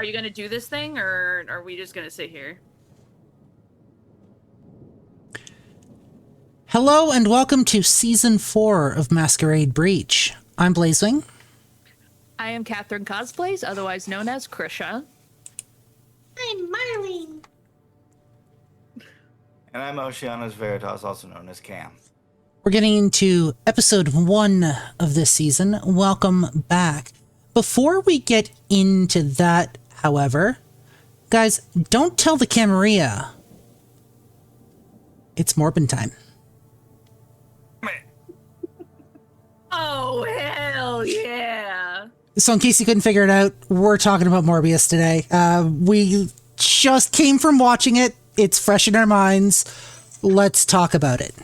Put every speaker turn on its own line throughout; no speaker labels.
you gonna do this thing, or are we just gonna sit here?
Hello and welcome to Season 4 of Masquerade Breach. I'm Blazewing.
I am Kathryn Kosplays, otherwise known as Krisha.
I'm Marley.
And I'm Oceanus Veritas, also known as Cam.
We're getting into episode 1 of this season. Welcome back. Before we get into that, however, guys, don't tell the Camarilla. It's Morbin Time.
Oh, hell yeah.
So in case you couldn't figure it out, we're talking about Morbius today. We just came from watching it. It's fresh in our minds. Let's talk about it.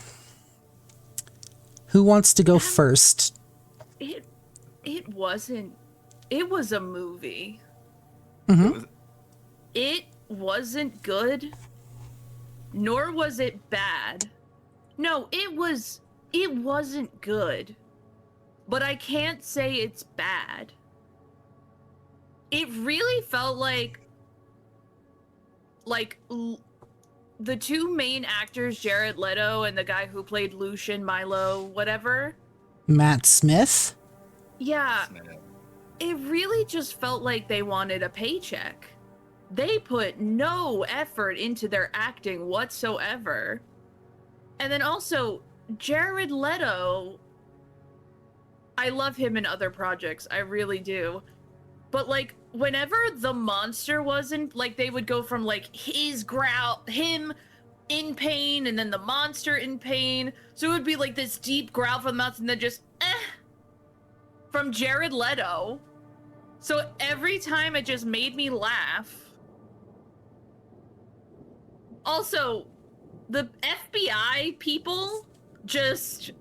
Who wants to go first?
It wasn't. It was a movie.
Mm-hmm.
It wasn't good, nor was it bad. No, it wasn't good. But I can't say it's bad. It really felt like the two main actors, Jared Leto and the guy who played Lucian, Milo, whatever.
Matt Smith?
Yeah. It really just felt like they wanted a paycheck. They put no effort into their acting whatsoever. And then also, Jared Leto, I love him in other projects, I really do. But like, whenever the monster wasn't, like, they would go from like his growl, him in pain, and then the monster in pain. So it would be like this deep growl from the mouth, and then just from Jared Leto. So every time it just made me laugh. Also, the FBI people just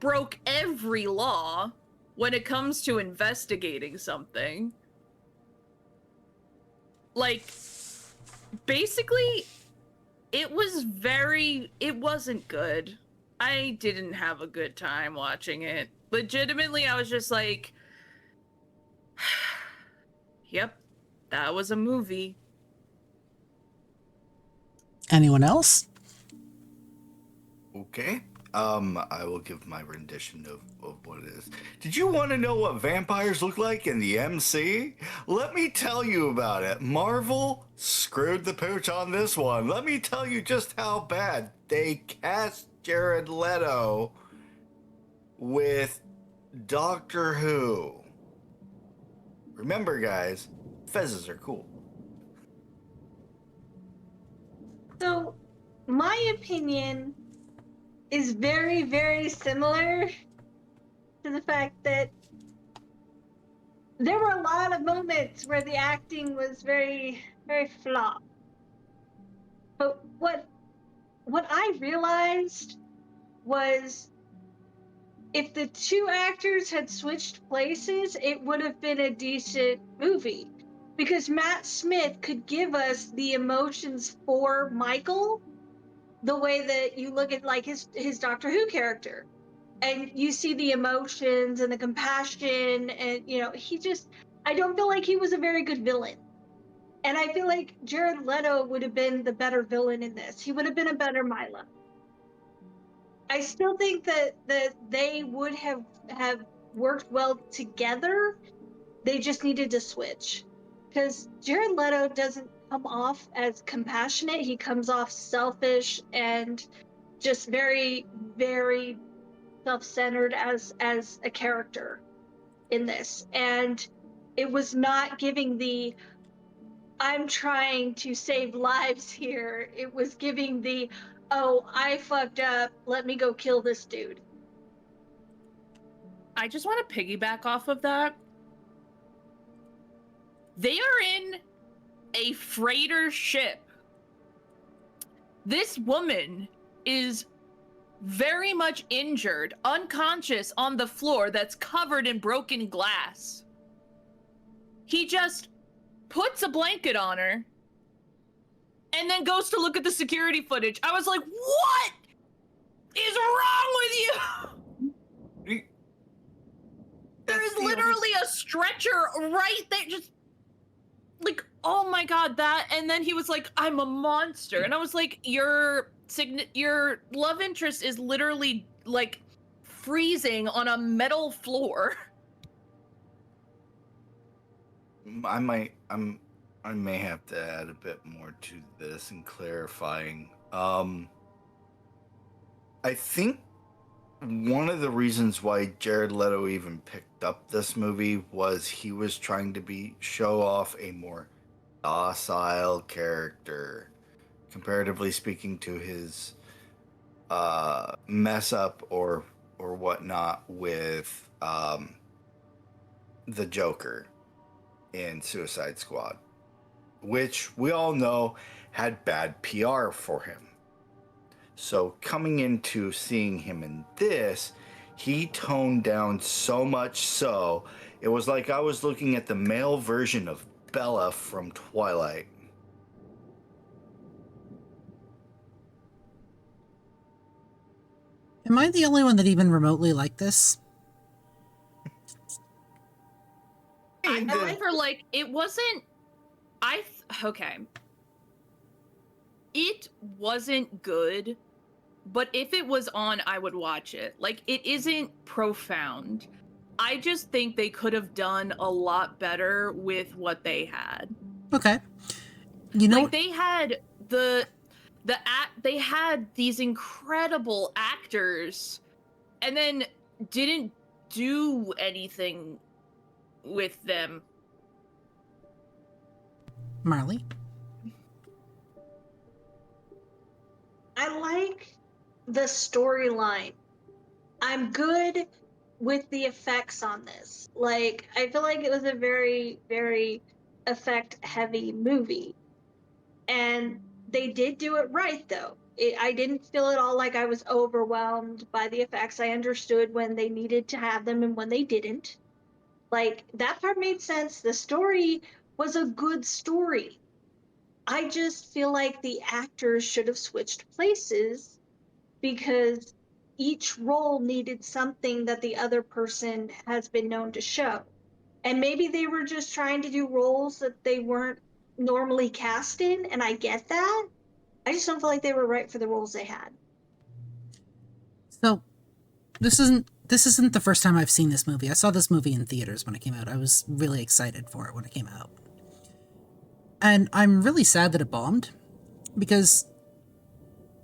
broke every law when it comes to investigating something. Like, basically, it wasn't good. I didn't have a good time watching it. Legitimately, I was just like, yep, that was a movie.
Anyone else?
Okay. I will give my rendition of what it is. Did you want to know what vampires look like in the MC? Let me tell you about it. Marvel screwed the pooch on this one. Let me tell you just how bad they cast Jared Leto with Doctor Who. Remember, guys, fezzes are cool.
So, my opinion is very, very similar to the fact that there were a lot of moments where the acting was very, very flawed. But what I realized was if the two actors had switched places, it would have been a decent movie. Because Matt Smith could give us the emotions for Michael the way that you look at like his Doctor Who character. And you see the emotions and the compassion, and I don't feel like he was a very good villain. And I feel like Jared Leto would have been the better villain in this. He would have been a better Milo. I still think that they would have worked well together. They just needed to switch. Because Jared Leto doesn't come off as compassionate. He comes off selfish and just very, very self-centered as a character in this. And it was not giving the I'm trying to save lives here. It was giving the oh, I fucked up, let me go kill this dude.
I just want to piggyback off of that. They are in a freighter ship. This woman is very much injured, unconscious on the floor that's covered in broken glass. He just puts a blanket on her and then goes to look at the security footage. I was like, what is wrong with you? There is literally a stretcher right there. Just like, oh my god, that, and then he was like, I'm a monster, and I was like, your love interest is literally like freezing on a metal floor.
I may have to add a bit more to this and clarifying. I think one of the reasons why Jared Leto even picked up this movie was he was trying to show off a more docile character, comparatively speaking to his mess up or whatnot with the Joker in Suicide Squad, which we all know had bad PR for him. So coming into seeing him in this, he toned down so much so it was like I was looking at the male version of Bella from Twilight.
Am I the only one that even remotely liked this?
For like, it wasn't. Okay. It wasn't good, but if it was on, I would watch it. Like, it isn't profound. I just think they could have done a lot better with what they had.
Okay. You know,
like, they had they had these incredible actors and then didn't do anything with them.
Marley?
I like the storyline. I'm good with the effects on this. Like, I feel like it was a very, very effect-heavy movie. And they did do it right, though. I didn't feel at all like I was overwhelmed by the effects. I understood when they needed to have them and when they didn't. Like, that part made sense. The story was a good story. I just feel like the actors should have switched places because each role needed something that the other person has been known to show. And maybe they were just trying to do roles that they weren't normally cast in, and I get that. I just don't feel like they were right for the roles they had.
So, this isn't the first time I've seen this movie. I saw this movie in theaters when it came out. I was really excited for it when it came out. And I'm really sad that it bombed, because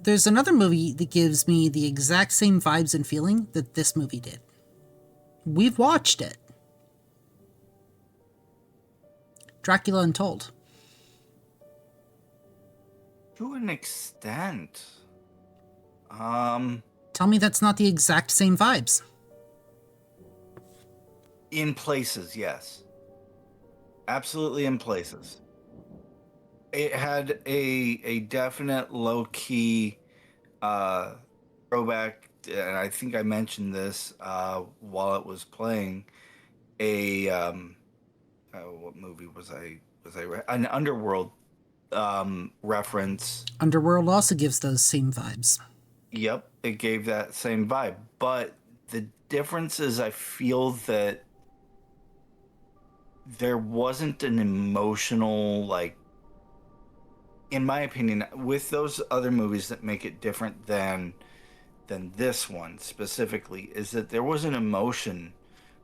there's another movie that gives me the exact same vibes and feeling that this movie did. We've watched it. Dracula Untold.
To an extent.
Tell me that's not the exact same vibes.
In places, yes. Absolutely in places. It had a definite low-key throwback, and I think I mentioned this while it was playing. What movie was I an Underworld reference.
Underworld also gives those same vibes.
Yep, it gave that same vibe. But the difference is I feel that there wasn't an emotional, like, in my opinion, with those other movies that make it different than this one specifically, is that there was an emotion,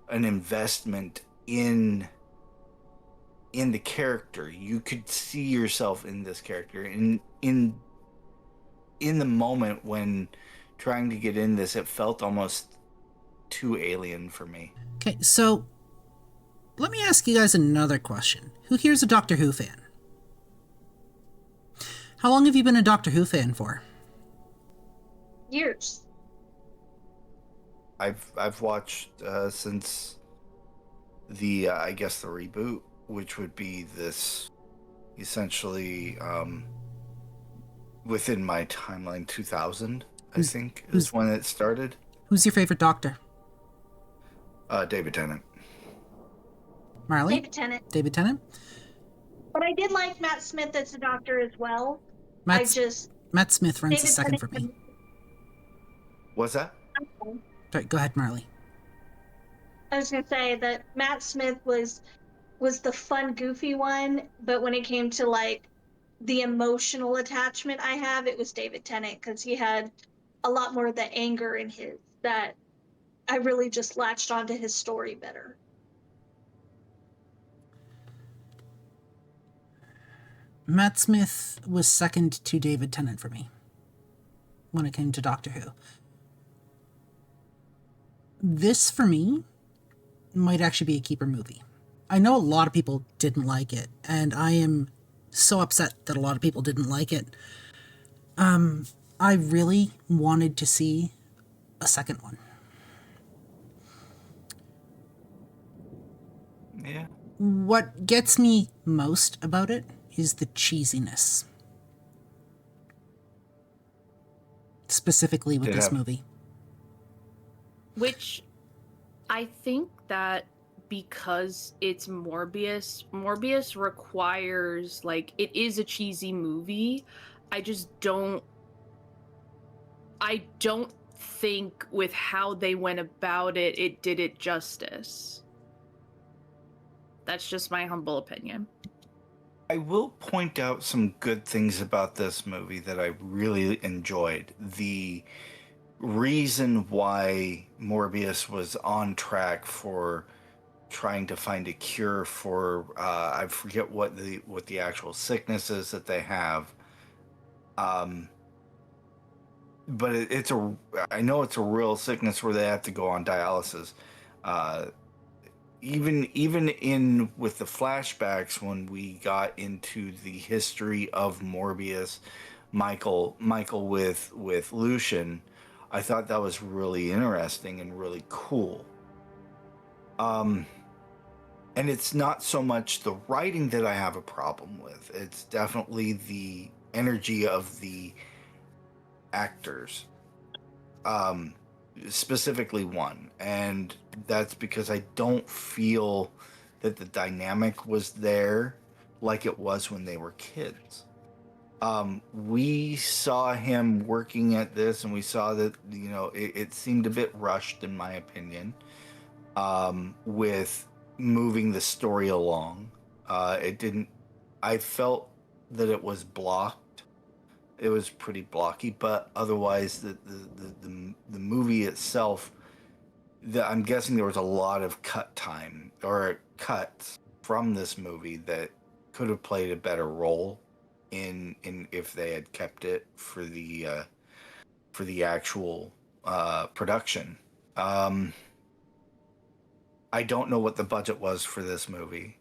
an investment in the character. You could see yourself in this character. In the moment when trying to get in this, it felt almost too alien for me.
Okay, so let me ask you guys another question. Who here's a Doctor Who fan? How long have you been a Doctor Who fan for?
Years.
I've watched since the I guess the reboot, which would be this essentially within my timeline 2000, I think, is when it started.
Who's your favorite Doctor?
David Tennant.
Marley?
David Tennant.
David Tennant?
But I did like Matt Smith as the Doctor as well.
Matt Smith runs
David
a second
Tennant
for me.
What's that?
Sorry, go ahead, Marley.
I was going to say that Matt Smith was was the fun, goofy one, but when it came to like the emotional attachment I have, it was David Tennant because he had a lot more of the anger in his that I really just latched onto his story better.
Matt Smith was second to David Tennant for me when it came to Doctor Who. This, for me, might actually be a keeper movie. I know a lot of people didn't like it, and I am so upset that a lot of people didn't like it. I really wanted to see a second one.
Yeah.
What gets me most about it is the cheesiness. Specifically with this movie.
Which I think that because it's Morbius requires, like, it is a cheesy movie. I don't think with how they went about it, it did it justice. That's just my humble opinion.
I will point out some good things about this movie that I really enjoyed. The reason why Morbius was on track for trying to find a cure for I forget what the actual sickness is that they have. But I know it's a real sickness where they have to go on dialysis. Even in with the flashbacks when we got into the history of Morbius, Michael with Lucian, I thought that was really interesting and really cool. And it's not so much the writing that I have a problem with. It's definitely the energy of the actors. Specifically one, and that's because I don't feel that the dynamic was there like it was when they were kids. We saw him working at this, and we saw that, you know, it seemed a bit rushed, in my opinion, with moving the story along. I felt that it was blocked. It was pretty blocky, but otherwise the movie itself, I'm guessing there was a lot of cut time or cuts from this movie that could have played a better role in if they had kept it for the actual production. I don't know what the budget was for this movie.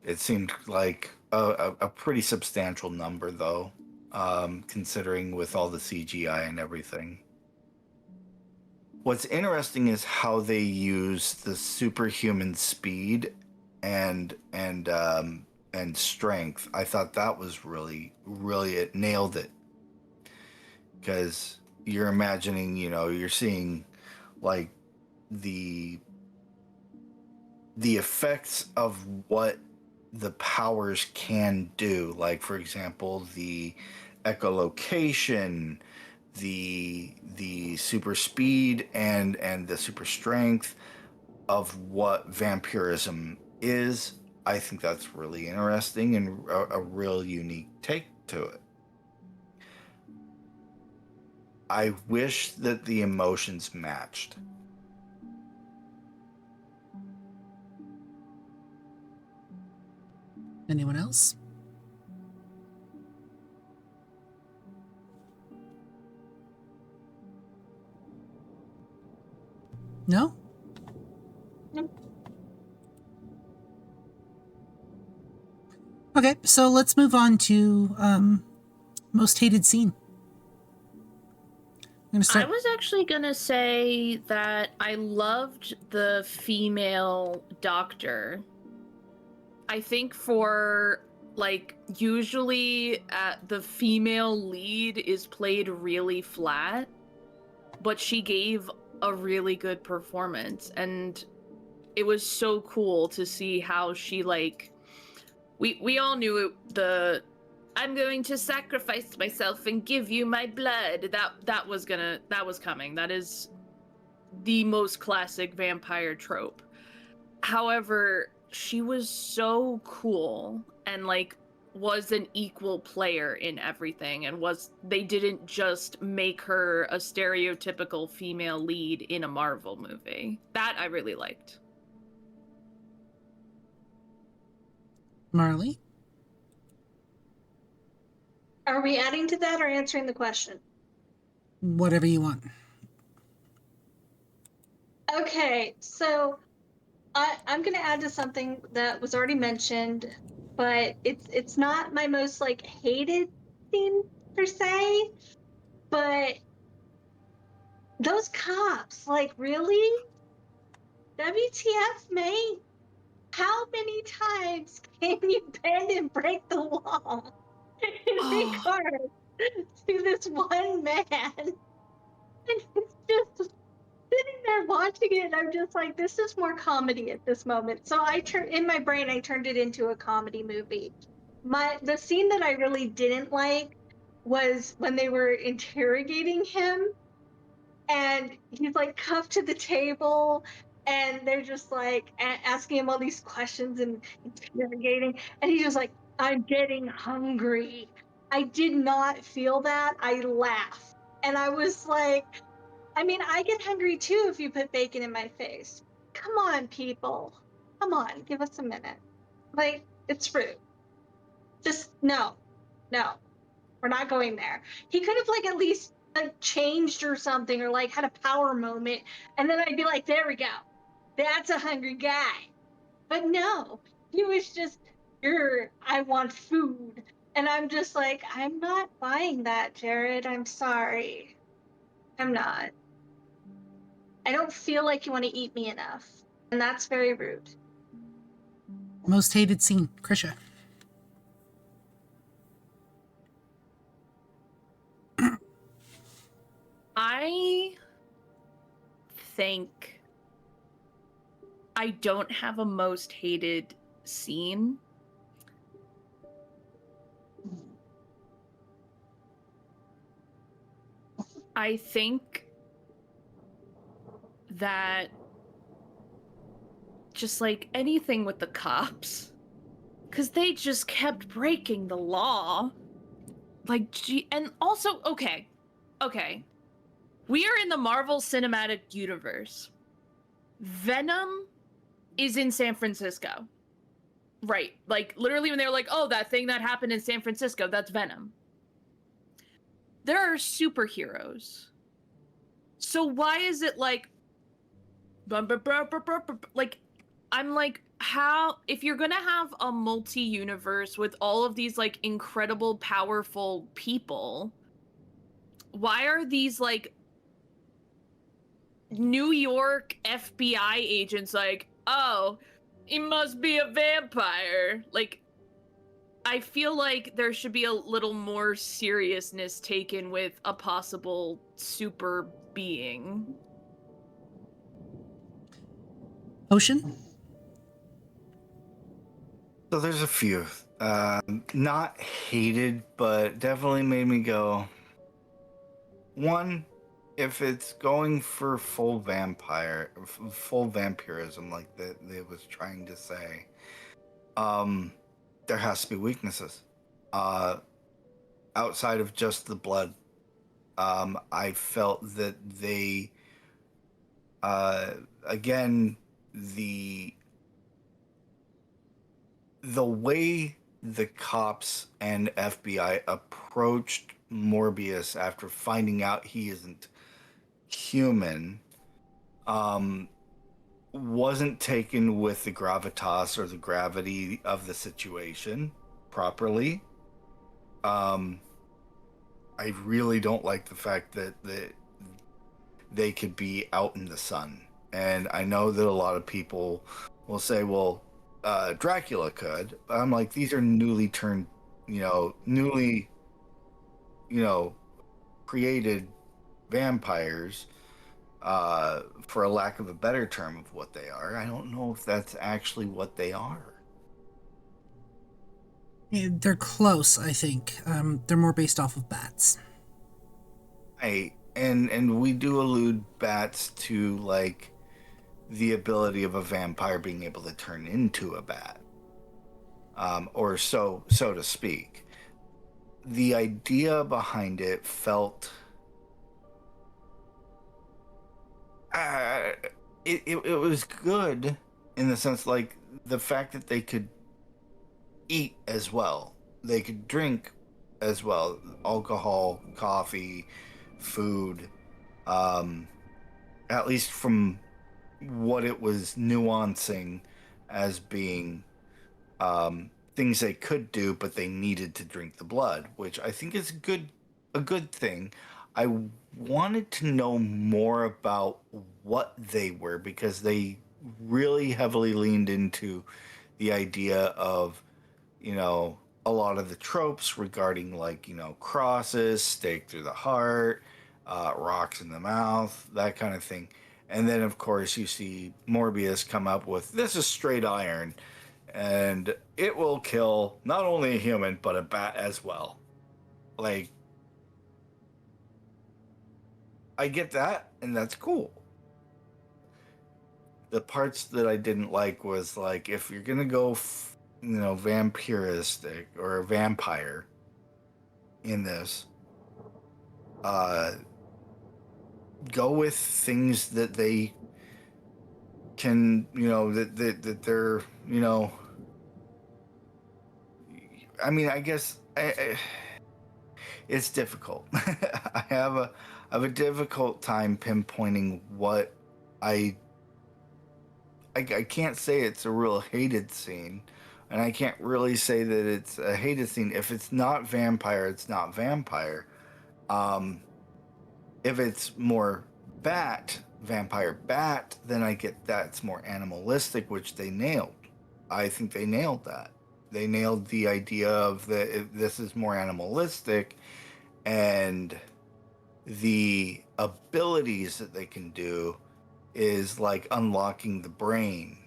It seemed like a pretty substantial number, though. Considering with all the CGI and everything. What's interesting is how they use the superhuman speed and strength. I thought that was really it nailed it. Because you're imagining, you know, you're seeing like the effects of what the powers can do. Like, for example, the echolocation, the super speed and the super strength of what vampirism is. I think that's really interesting and a real unique take to it. I wish that the emotions matched.
Anyone else? No?
No.
Okay, so let's move on to most hated scene.
I was actually gonna say that I loved the female doctor. I think for, like, usually the female lead is played really flat, but she gave a really good performance, and it was so cool to see how she, like, we all knew the I'm going to sacrifice myself and give you my blood. That was coming. That is the most classic vampire trope. However, she was so cool and like was an equal player in everything, and they didn't just make her a stereotypical female lead in a Marvel movie. That I really liked.
Marley?
Are we adding to that or answering the question?
Whatever you want.
Okay, so I'm gonna add to something that was already mentioned, but it's not my most like hated scene per se, but those cops, like, really? WTF, mate? How many times can you bend and break the law in regards to this one man? And it's just sitting there watching it, and I'm just like, this is more comedy at this moment. So in my brain, I turned it into a comedy movie. The scene that I really didn't like was when they were interrogating him, and he's like cuffed to the table, and they're just like asking him all these questions and interrogating, and he's just like, I'm getting hungry. I did not feel that. I laughed, and I was like, I mean, I get hungry too if you put bacon in my face. Come on, people. Come on, give us a minute. Like, it's rude. Just no, we're not going there. He could have like at least like changed or something, or like had a power moment, and then I'd be like, there we go. That's a hungry guy. But no, he was just, I want food. And I'm just like, I'm not buying that, Jared. I'm sorry. I'm not. I don't feel like you want to eat me enough. And that's very rude.
Most hated scene, Krisha.
I think I don't have a most hated scene. I think that just like anything with the cops, because they just kept breaking the law. Like, and also, okay. We are in the Marvel Cinematic Universe. Venom is in San Francisco. Right. Like, literally when they were like, oh, that thing that happened in San Francisco, that's Venom. There are superheroes. So why is it like... Like, I'm like, how... If you're gonna have a multi-universe with all of these, like, incredible, powerful people, why are these, like, New York FBI agents like, oh, he must be a vampire? Like, I feel like there should be a little more seriousness taken with a possible super being.
Ocean?
So there's a few. Not hated, but definitely made me go. One, if it's going for full vampirism, like they was trying to say, there has to be weaknesses. Outside of just the blood, I felt that they, again, the way the cops and FBI approached Morbius after finding out he isn't human, wasn't taken with the gravitas or the gravity of the situation properly. I really don't like the fact that they could be out in the sun. And I know that a lot of people will say, well, Dracula could. But I'm like, these are newly created vampires, for a lack of a better term of what they are. I don't know if that's actually what they are.
Yeah, they're close, I think. They're more based off of bats.
And we do allude bats to, like, the ability of a vampire being able to turn into a bat, or so to speak. The idea behind it felt it was good in the sense, like, the fact that they could eat as well, they could drink as well, alcohol, coffee, food, at least from what it was nuancing as being things they could do, but they needed to drink the blood, which I think is a good thing. I wanted to know more about what they were, because they really heavily leaned into the idea of, a lot of the tropes regarding, like, crosses, stake through the heart, rocks in the mouth, that kind of thing. And then, of course, you see Morbius come up with, this is straight iron, and it will kill not only a human, but a bat as well. Like, I get that, and that's cool. The parts that I didn't like was, like, if you're gonna go, vampiristic or a vampire in this, go with things that they can, that they're, I mean, I guess it's difficult. I have a difficult time pinpointing what I can't say it's a real hated scene, and I can't really say that it's a hated scene. If it's not vampire, it's not vampire. If it's more vampire bat, then I get that it's more animalistic, which they nailed. I think they nailed that. They nailed the idea of this is more animalistic, and the abilities that they can do is like unlocking the brain,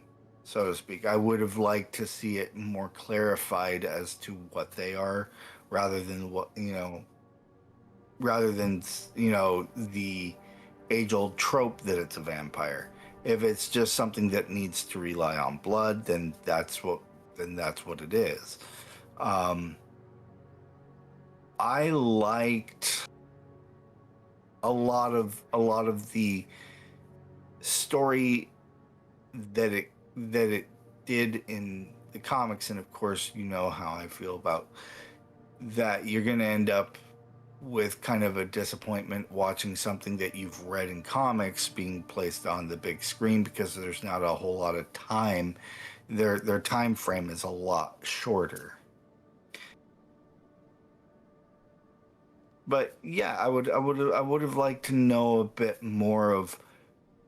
so to speak. I would have liked to see it more clarified as to what they are, rather than the age-old trope that it's a vampire. If it's just something that needs to rely on blood, then that's what it is. I liked a lot of the story that it did in the comics, and of course, you know how I feel about that. You're going to end up with kind of a disappointment watching something that you've read in comics being placed on the big screen, because there's not a whole lot of time. Their time frame is a lot shorter. But yeah, I would have liked to know a bit more of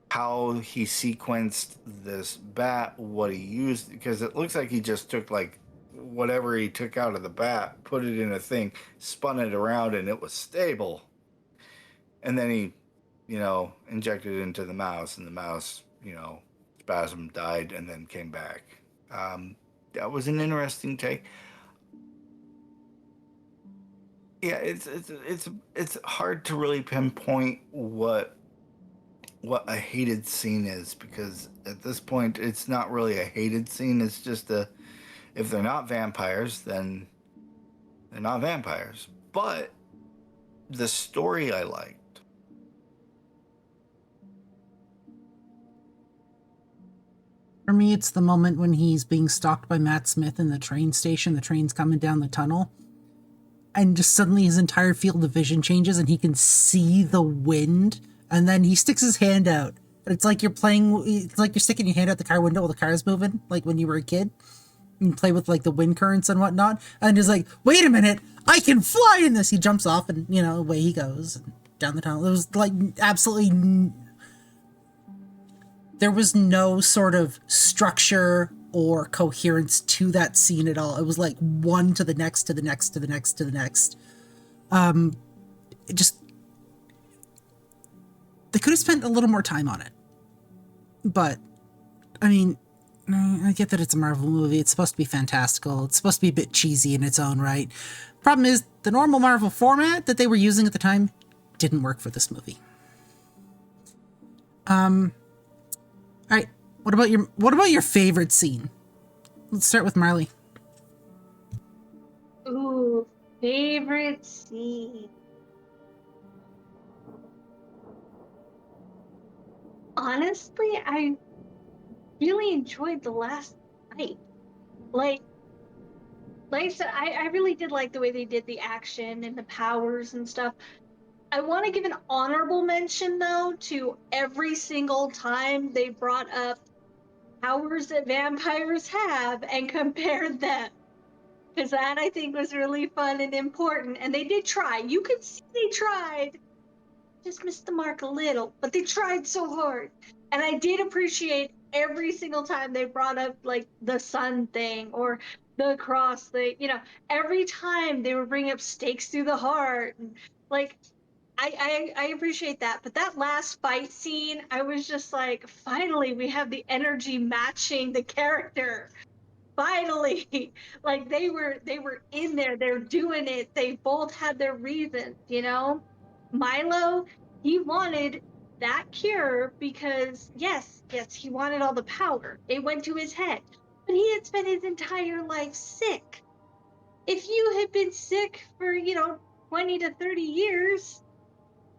how he sequenced this bat, what he used, because it looks like he just took, like, whatever he took out of the bat, put it in a thing, spun it around, and it was stable. And then he, injected it into the mouse, and the mouse, spasm, died, and then came back. That was an interesting take. Yeah, it's hard to really pinpoint what a hated scene is, because at this point it's not really a hated scene. It's just if they're not vampires, then they're not vampires. But the story I liked.
For me, it's the moment when he's being stalked by Matt Smith in the train station. The train's coming down the tunnel, and just suddenly his entire field of vision changes and he can see the wind. And then he sticks his hand out. And it's like you're sticking your hand out the car window while the car's moving, like when you were a kid. You play with, like, the wind currents and whatnot. And he's like, wait a minute, I can fly in this. He jumps off and, away he goes down the tunnel. It was like absolutely... There was no sort of structure or coherence to that scene at all. It was like one to the next, to the next, to the next, to the next. It just... They could have spent a little more time on it. But, I mean, I get that it's a Marvel movie. It's supposed to be fantastical. It's supposed to be a bit cheesy in its own right. Problem is, the normal Marvel format that they were using at the time didn't work for this movie. I All right. What about your favorite scene? Let's start with Marley.
Ooh, favorite scene. Honestly, I really enjoyed the last fight. Like, like I said, I really did like the way they did the action and the powers and stuff. I want to give an honorable mention though to every single time they brought up powers that vampires have and compared them. Because that I think was really fun and important. And they did try. You could see they tried. Just missed the mark a little, but they tried so hard. And I did appreciate every single time they brought up like the sun thing or the cross thing. Every time they were bringing up stakes through the heart. And, like, I appreciate that. But that last fight scene, I was just like, finally, we have the energy matching the character. Finally, like they were in there, they're doing it, they both had their reasons. Milo, he wanted that cure because yes, he wanted all the power, it went to his head, but he had spent his entire life sick. If you had been sick for 20 to 30 years,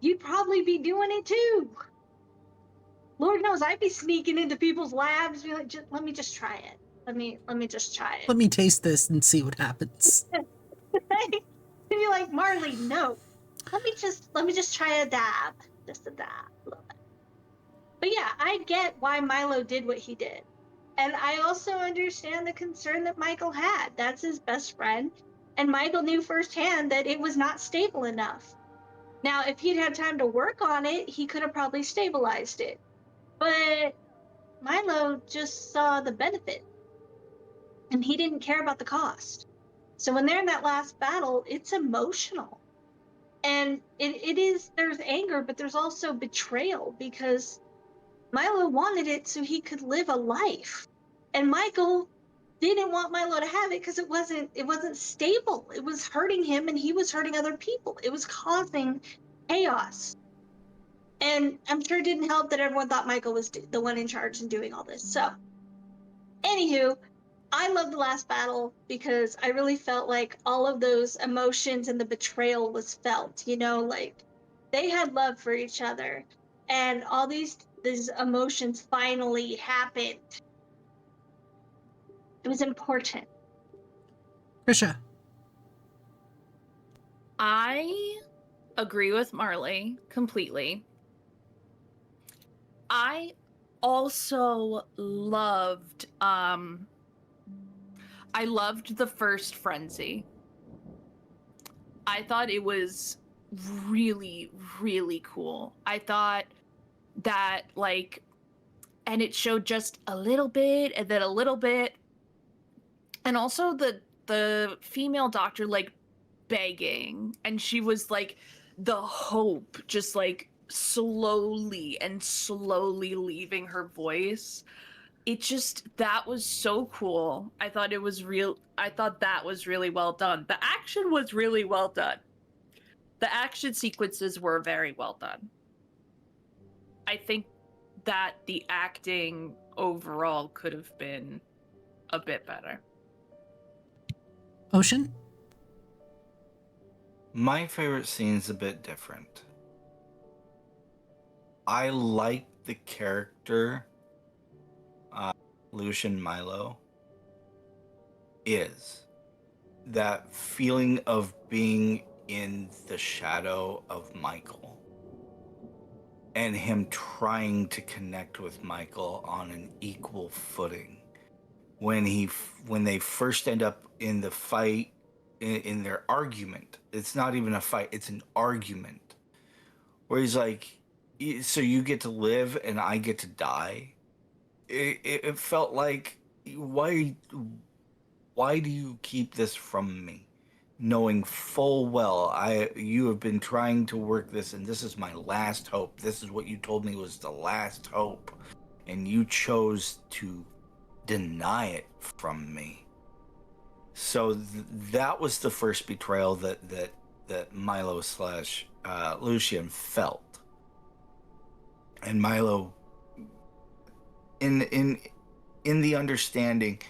you'd probably be doing it too. Lord knows I'd be sneaking into people's labs, be like, let me just try it. Let me just try it.
Let me taste this and see what happens.
And you're like, Marley, no. Let me just try a dab. Just a dab. A little bit. But yeah, I get why Milo did what he did. And I also understand the concern that Michael had. That's his best friend. And Michael knew firsthand that it was not stable enough. Now, if he'd had time to work on it, he could have probably stabilized it. But Milo just saw the benefit. And he didn't care about the cost. So when they're in that last battle, it's emotional. And there's anger, but there's also betrayal because Milo wanted it so he could live a life. And Michael didn't want Milo to have it because it wasn't stable. It was hurting him and he was hurting other people. It was causing chaos. And I'm sure it didn't help that everyone thought Michael was the one in charge and doing all this. So, anywho, I love the last battle because I really felt like all of those emotions and the betrayal was felt, like they had love for each other and all these emotions finally happened. It was important.
Trisha.
I agree with Marley completely. I also loved the first frenzy. I thought it was really, really cool. I thought that, and it showed just a little bit and then a little bit. And also the female doctor, begging. And she was, the hope just, slowly leaving her voice. That was so cool. I thought that was really well done. The action was really well done. The action sequences were very well done. I think that the acting overall could have been a bit better.
Ocean?
My favorite scene's a bit different. I like the character Lucian Milo is. That feeling of being in the shadow of Michael and him trying to connect with Michael on an equal footing. When they first end up in the fight, in their argument, it's not even a fight, it's an argument where he's like, so you get to live and I get to die. It felt like, why do you keep this from me, knowing full well you have been trying to work this and this is my last hope, this is what you told me was the last hope, and you chose to deny it from me. So that was the first betrayal that Milo / Lucian felt. And Milo in the understanding,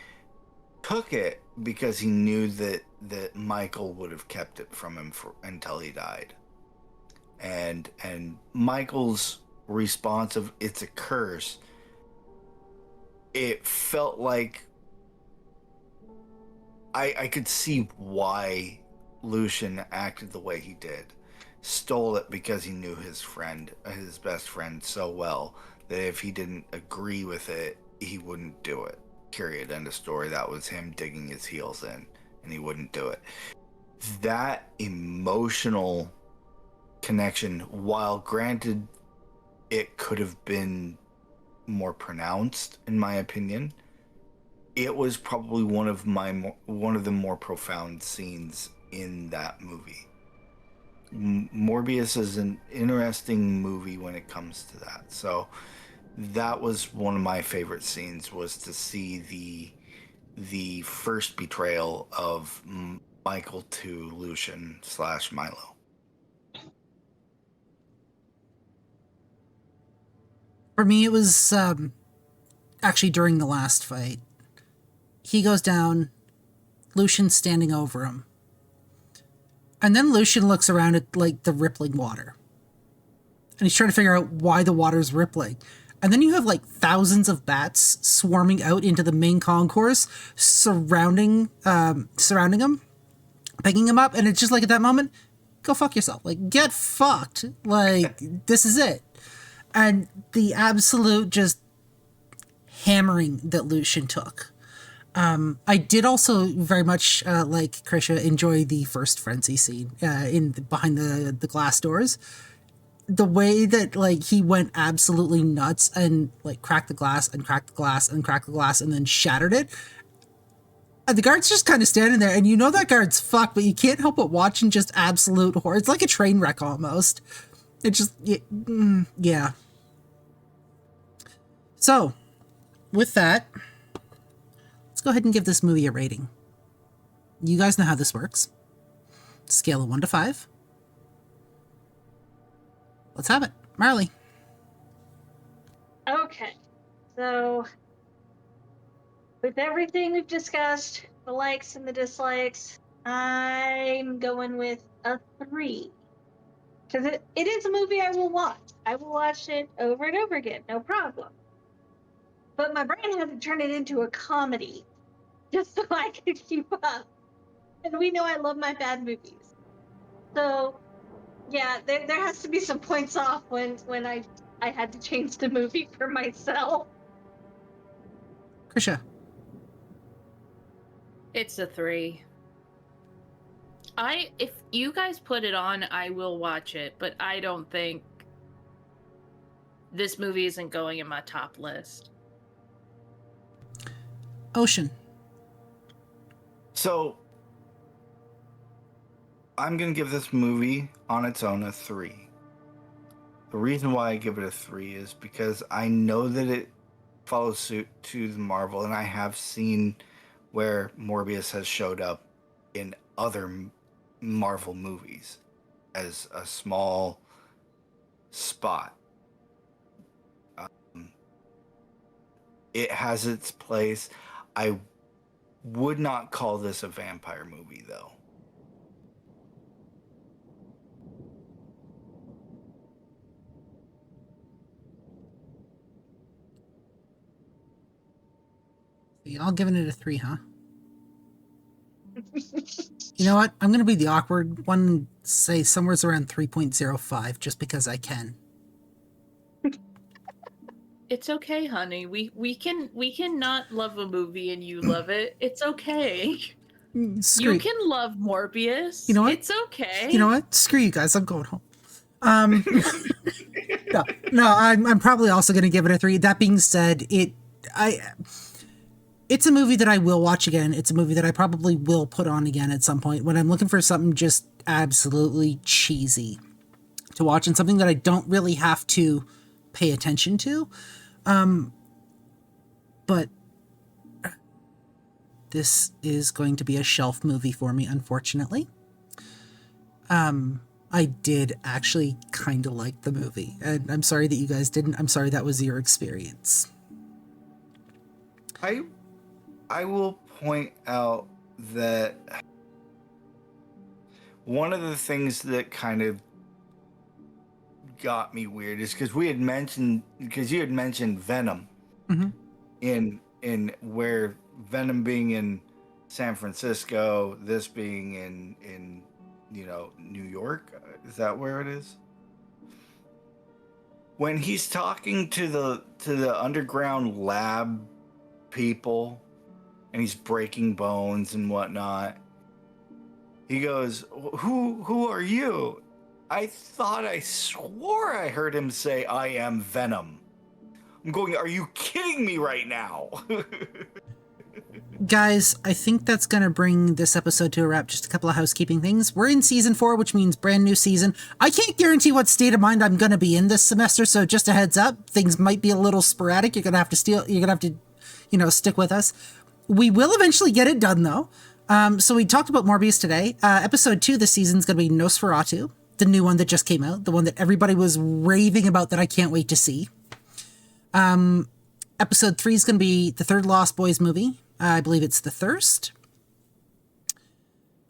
took it because he knew that Michael would have kept it from him until he died. And Michael's response of "it's a curse," it felt like I could see why Lucian acted the way he did. Stole it because he knew his best friend so well that if he didn't agree with it, he wouldn't do it. Period. End of story. That was him digging his heels in, and he wouldn't do it. That emotional connection, while granted it could have been more pronounced, in my opinion, it was probably one of the more profound scenes in that movie. Morbius is an interesting movie when it comes to that. So that was one of my favorite scenes, was to see the first betrayal of Michael to Lucian / Milo.
For me, it was actually during the last fight. He goes down, Lucian's standing over him. And then Lucian looks around at, like, the rippling water. And he's trying to figure out why the water's rippling. And then you have, like, thousands of bats swarming out into the main concourse, surrounding him, picking him up. And it's just like, at that moment, go fuck yourself. Like, get fucked. Like, this is it. And the absolute just hammering that Lucian took. I did also very much, like Krisha, enjoy the first frenzy scene behind the glass doors. The way that, like, he went absolutely nuts and, like, cracked the glass and cracked the glass and cracked the glass and then shattered it. And the guard's just kind of standing there, and you know that guard's fucked, but you can't help but watching just absolute horror. It's like a train wreck almost. It just, yeah. So, with that, let's go ahead and give this movie a rating. You guys know how this works. Scale of 1 to 5. Let's have it. Marley.
Okay, so with everything we've discussed, the likes and the dislikes, I'm going with a 3. Because it is a movie I will watch. I will watch it over and over again, no problem. But my brain had to turn it into a comedy just so I could keep up. And we know I love my bad movies. So, yeah, there has to be some points off when I had to change the movie for myself.
Krisha.
It's a 3. If you guys put it on, I will watch it, but I don't think this movie isn't going in my top list.
Ocean.
So, I'm going to give this movie on its own a 3. The reason why I give it a 3 is because I know that it follows suit to the Marvel, and I have seen where Morbius has showed up in other Marvel movies as a small spot. It has its place. I would not call this a vampire movie, though.
Y'all giving it a 3, huh? You know what? I'm going to be the awkward one and say somewhere around 3.05 just because I can.
It's okay, honey. We can not love a movie and you love it. It's okay.
Screw
you can love Morbius.
You know what?
It's okay.
You know what? Screw you guys. I'm going home. No, I'm probably also going to give it a 3. That being said, it's a movie that I will watch again. It's a movie that I probably will put on again at some point when I'm looking for something just absolutely cheesy to watch and something that I don't really have to pay attention to. But this is going to be a shelf movie for me, unfortunately. I did actually kind of like the movie, and I'm sorry that you guys didn't. I'm sorry that was your experience.
I will point out that one of the things that kind of got me weird is because you had mentioned Venom in where Venom being in San Francisco, this being in New York. Is that where it is? When he's talking to the underground lab people and he's breaking bones and whatnot, he goes, who are you? I swore I heard him say, I am Venom. I'm going, are you kidding me right now?
Guys, I think that's going to bring this episode to a wrap. Just a couple of housekeeping things. We're in season 4, which means brand new season. I can't guarantee what state of mind I'm going to be in this semester, so just a heads up, things might be a little sporadic. You're going to have to stick with us. We will eventually get it done, though. So we talked about Morbius today. Episode 2 this season is going to be Nosferatu, the new one that just came out, the one that everybody was raving about that I can't wait to see. Episode 3 is going to be the third Lost Boys movie. I believe it's The Thirst.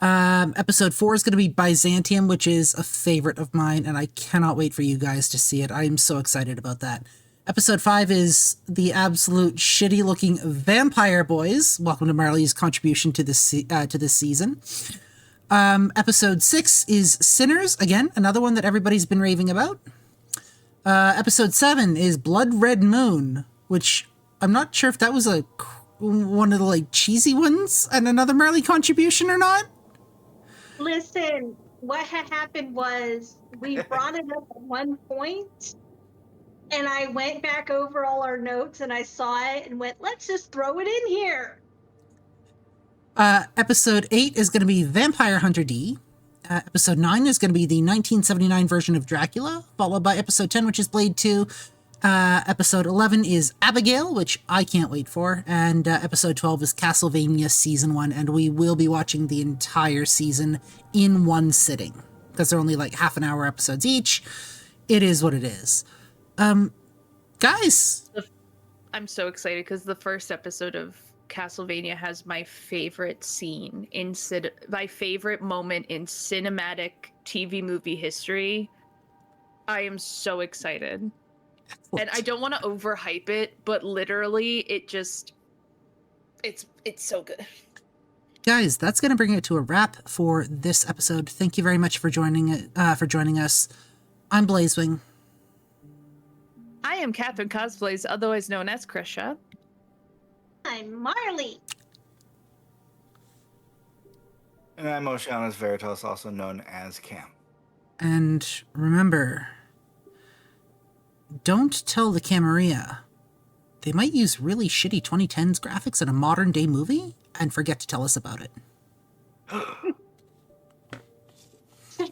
Episode 4 is going to be Byzantium, which is a favorite of mine, and I cannot wait for you guys to see it. I am so excited about that. Episode 5 is the absolute shitty-looking Vampire Boys. Welcome to Marley's contribution to this season. Episode 6 is Sinners. Again, another one that everybody's been raving about. Episode 7 is Blood Red Moon, which I'm not sure if that was one of the cheesy ones and another Marley contribution or not.
Listen, what had happened was we brought it up at one point, and I went back over all our notes and I saw it and went, let's just throw it in here.
Episode 8 is going to be Vampire Hunter D. Episode 9 is going to be the 1979 version of Dracula, followed by episode 10, which is Blade 2. Episode 11 is Abigail, which I can't wait for. And episode 12 is Castlevania Season 1, and we will be watching the entire season in one sitting, because they're only half an hour episodes each. It is what it is. Guys!
I'm so excited because the first episode of Castlevania has my favorite scene my favorite moment in cinematic TV movie history. I am so excited. And I don't want to overhype it, but literally it's so good.
Guys, that's going to bring it to a wrap for this episode. Thank you very much for joining us. I'm Blazewing.
I am Kathryn Kosplays, otherwise known as Krisha.
I'm Marley.
And I'm Oceanus Veritas, also known as Cam.
And remember, don't tell the Camarilla. They might use really shitty 2010s graphics in a modern day movie and forget to tell us about it.